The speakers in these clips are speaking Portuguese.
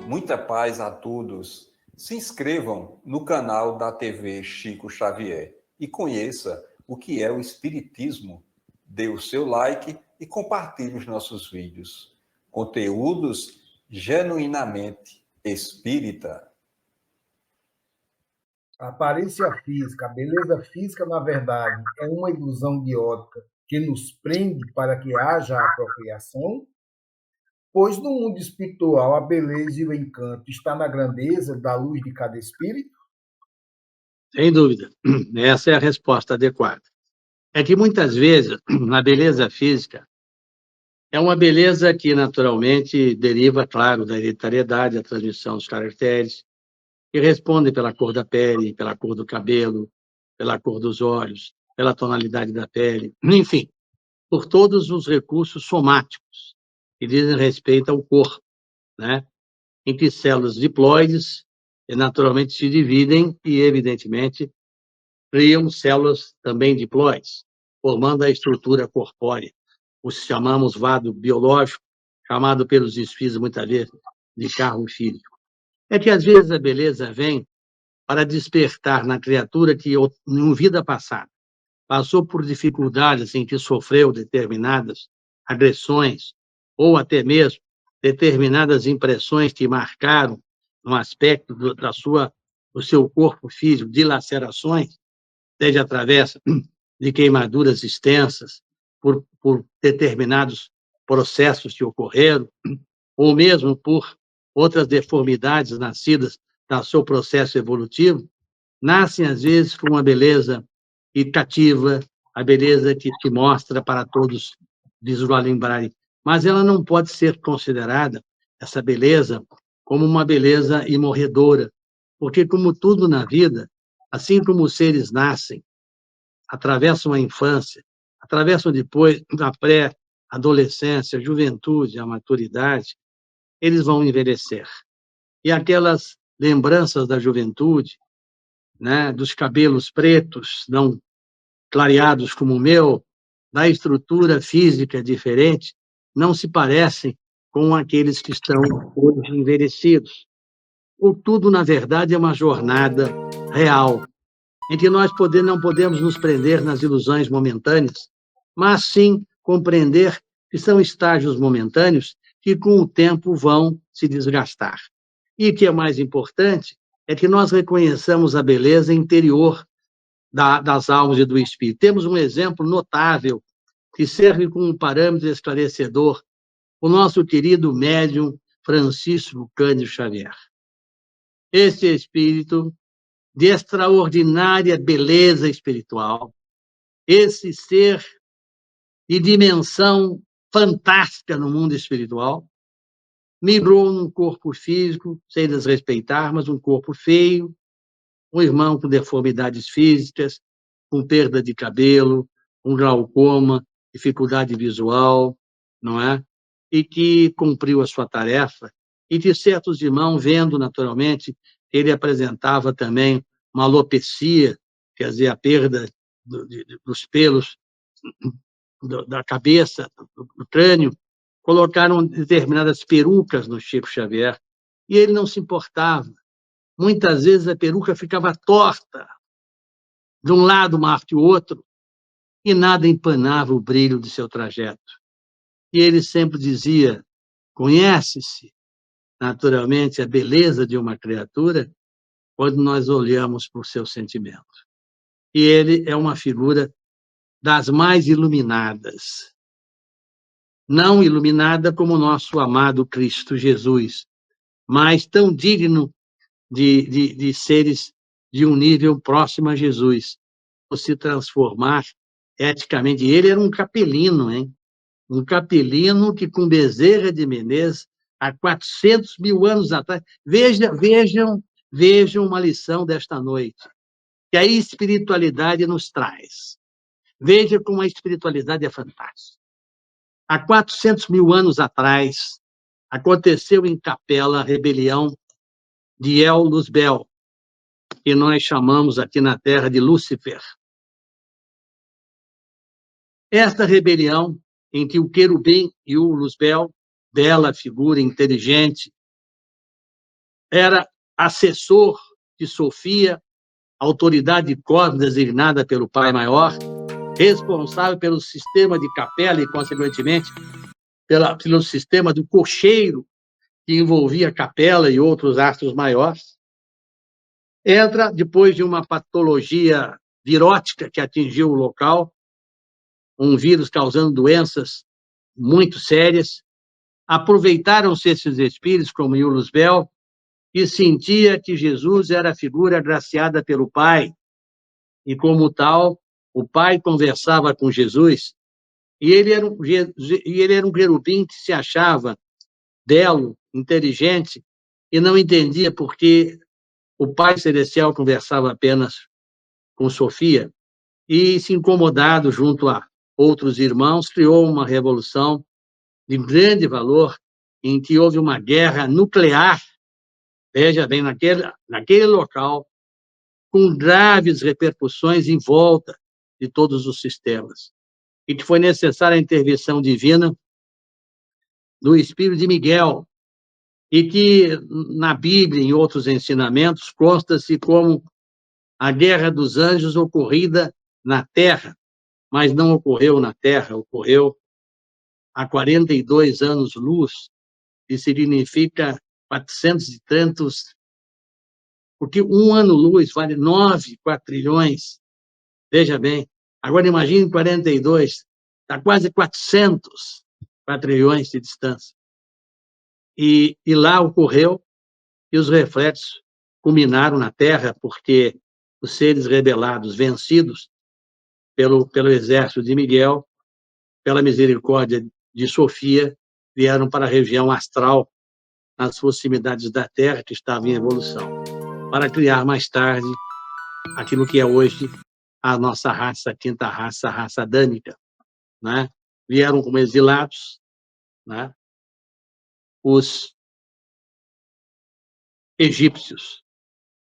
Muita paz a todos. Se inscrevam no canal da TV Chico Xavier e conheça o que é o Espiritismo. Dê o seu like e compartilhe os nossos vídeos. Conteúdos genuinamente espírita. A aparência física, a beleza física, na verdade, é uma ilusão de ótica que nos prende para que haja apropriação? Pois no mundo espiritual a beleza e o encanto está na grandeza da luz de cada espírito? Sem dúvida, essa é a resposta adequada. É que muitas vezes a beleza física é uma beleza que naturalmente deriva, claro, da hereditariedade, da transmissão dos caracteres, que respondem pela cor da pele, pela cor do cabelo, pela cor dos olhos, pela tonalidade da pele, enfim, por todos os recursos somáticos que dizem respeito ao corpo, né? Em que células diploides naturalmente se dividem e, evidentemente, criam células também diploides, formando a estrutura corpórea. O que chamamos vado biológico, chamado pelos espíritos muitas vezes de carro físico. É que às vezes a beleza vem para despertar na criatura que, em vida passada, passou por dificuldades em que sofreu determinadas agressões ou até mesmo determinadas impressões que marcaram no aspecto do seu corpo físico, dilacerações, seja através de queimaduras extensas por determinados processos que ocorreram, ou mesmo por outras deformidades nascidas do seu processo evolutivo, nascem, às vezes, com uma beleza que cativa, a beleza que mostra para todos visualizarem. Mas ela não pode ser considerada, essa beleza, como uma beleza imorredora, porque, como tudo na vida, assim como os seres nascem, atravessam a infância, atravessam depois a pré-adolescência, a juventude, a maturidade, eles vão envelhecer. E aquelas lembranças da juventude, né, dos cabelos pretos, não clareados como o meu, da estrutura física diferente, não se parecem com aqueles que estão hoje envelhecidos. O tudo, na verdade, é uma jornada real, em que nós não podemos nos prender nas ilusões momentâneas, mas sim compreender que são estágios momentâneos que, com o tempo, vão se desgastar. E o que é mais importante é que nós reconheçamos a beleza interior das almas e do espírito. Temos um exemplo notável que serve como um parâmetro esclarecedor, o nosso querido médium Francisco Cândido Xavier. Esse espírito de extraordinária beleza espiritual, esse ser de dimensão fantástica no mundo espiritual, migrou num corpo físico, sem desrespeitar, mas um corpo feio, um irmão com deformidades físicas, com perda de cabelo, com glaucoma, dificuldade visual, não é? E que cumpriu a sua tarefa, e de certos irmãos, vendo naturalmente, ele apresentava também uma alopecia, quer dizer, a perda dos pelos da cabeça, do crânio, colocaram determinadas perucas no Chico Xavier, e ele não se importava. Muitas vezes a peruca ficava torta, de um lado mais que o outro, e nada empanava o brilho de seu trajeto. E ele sempre dizia: conhece-se, naturalmente, a beleza de uma criatura quando nós olhamos para o seu sentimento. E ele é uma figura das mais iluminadas. Não iluminada como o nosso amado Cristo Jesus, mas tão digno de seres de um nível próximo a Jesus, por se transformar eticamente. Ele era um capelino, hein? Um capelino que, com Bezerra de Menezes, há 400 mil anos atrás... Vejam uma lição desta noite, que a espiritualidade nos traz. Veja como a espiritualidade é fantástica. Há 400 mil anos atrás, aconteceu em Capela a rebelião de El Luzbel, que nós chamamos aqui na Terra de Lúcifer. Esta rebelião em que o querubim e o Luzbel, bela figura, inteligente, era assessor de Sofia, autoridade cósmica designada pelo Pai Maior, responsável pelo sistema de capela e, consequentemente, pelo sistema do cocheiro, que envolvia a capela e outros astros maiores. Entra depois de uma patologia virótica que atingiu o local, um vírus causando doenças muito sérias. Aproveitaram-se esses espíritos, como Luzbel, e sentia que Jesus era a figura agraciada pelo Pai, e como tal, o Pai conversava com Jesus, e ele era um querubim que se achava belo, inteligente, e não entendia por que o Pai Celestial conversava apenas com Sofia, e, se incomodado junto a outros irmãos, criou uma revolução de grande valor, em que houve uma guerra nuclear, veja bem, naquele local, com graves repercussões em volta de todos os sistemas, e que foi necessária a intervenção divina do Espírito de Miguel, e que na Bíblia e em outros ensinamentos consta-se como a guerra dos anjos ocorrida na Terra, mas não ocorreu na Terra, ocorreu há 42 anos-luz, que significa 400 e tantos, porque um ano-luz vale 9 quatrilhões, veja bem. Agora imagine 42, está quase 400 quatrilhões de distância. E lá ocorreu, e os reflexos culminaram na Terra, porque os seres rebelados, vencidos pelo exército de Miguel, pela misericórdia de Sofia, vieram para a região astral, nas proximidades da Terra, que estava em evolução, para criar mais tarde aquilo que é hoje a nossa raça, a quinta raça, a raça adâmica, né? Vieram como exilados, né? Os egípcios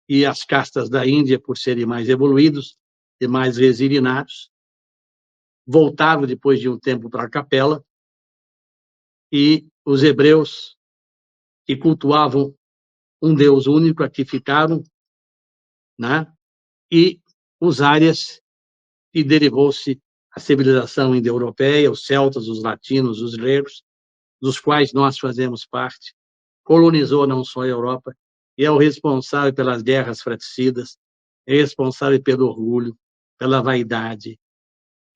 e as castas da Índia, por serem mais evoluídos e mais resignados, voltaram depois de um tempo para a capela, e os hebreus, que cultuavam um Deus único, aqui ficaram, né? E os árias, que derivou-se a civilização indo-europeia, os celtas, os latinos, os gregos, dos quais nós fazemos parte, colonizou não só a Europa, e é o responsável pelas guerras fratricidas, é responsável pelo orgulho, pela vaidade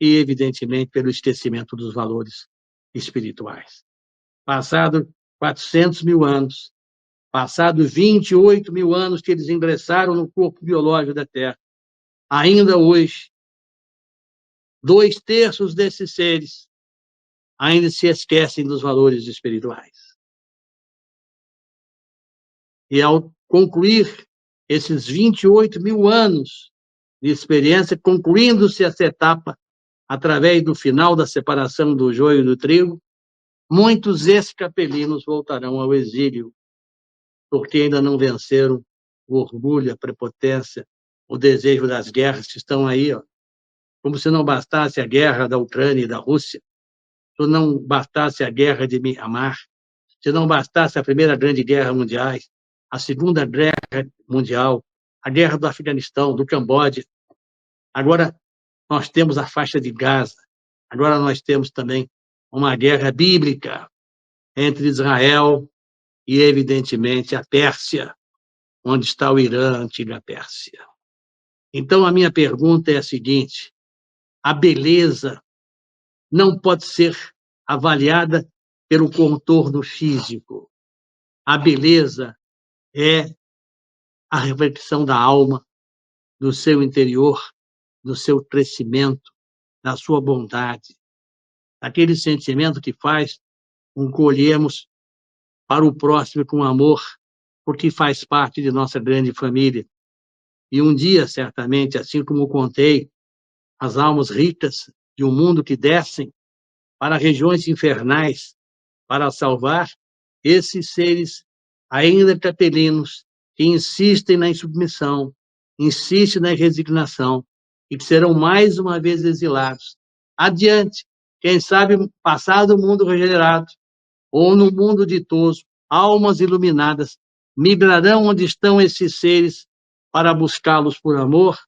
e, evidentemente, pelo esquecimento dos valores espirituais. Passado 400 mil anos, passado 28 mil anos que eles ingressaram no corpo biológico da Terra, ainda hoje, 2/3 desses seres ainda se esquecem dos valores espirituais. E ao concluir esses 28 mil anos de experiência, concluindo-se essa etapa através do final da separação do joio do trigo, muitos ex-capelinos voltarão ao exílio, porque ainda não venceram o orgulho, a prepotência, o desejo das guerras que estão aí, ó. Como se não bastasse a guerra da Ucrânia e da Rússia, se não bastasse a guerra de Mianmar, se não bastasse a Primeira Grande Guerra Mundial, a Segunda Guerra Mundial, a guerra do Afeganistão, do Camboja. Agora nós temos a faixa de Gaza. Agora nós temos também uma guerra bíblica entre Israel e, evidentemente, a Pérsia, onde está o Irã, a antiga Pérsia. Então, a minha pergunta é a seguinte: a beleza não pode ser avaliada pelo contorno físico. A beleza é a reflexão da alma, do seu interior, do seu crescimento, da sua bondade. Aquele sentimento que faz com que olhemos para o próximo com amor, porque faz parte de nossa grande família. E um dia, certamente, assim como contei, as almas ricas de um mundo que descem para regiões infernais para salvar esses seres ainda capelinos que insistem na insubmissão, insistem na resignação e que serão mais uma vez exilados. Adiante, quem sabe passado o mundo regenerado, ou no mundo ditoso, almas iluminadas migrarão onde estão esses seres para buscá-los por amor,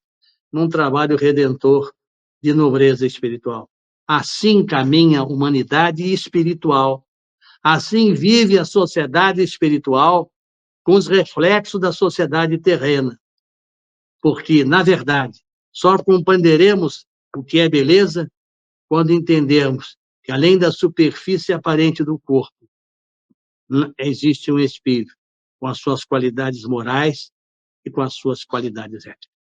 num trabalho redentor de nobreza espiritual. Assim caminha a humanidade espiritual. Assim vive a sociedade espiritual com os reflexos da sociedade terrena. Porque, na verdade, só compreenderemos o que é beleza quando entendermos que, além da superfície aparente do corpo, existe um espírito com as suas qualidades morais e com as suas qualidades éticas.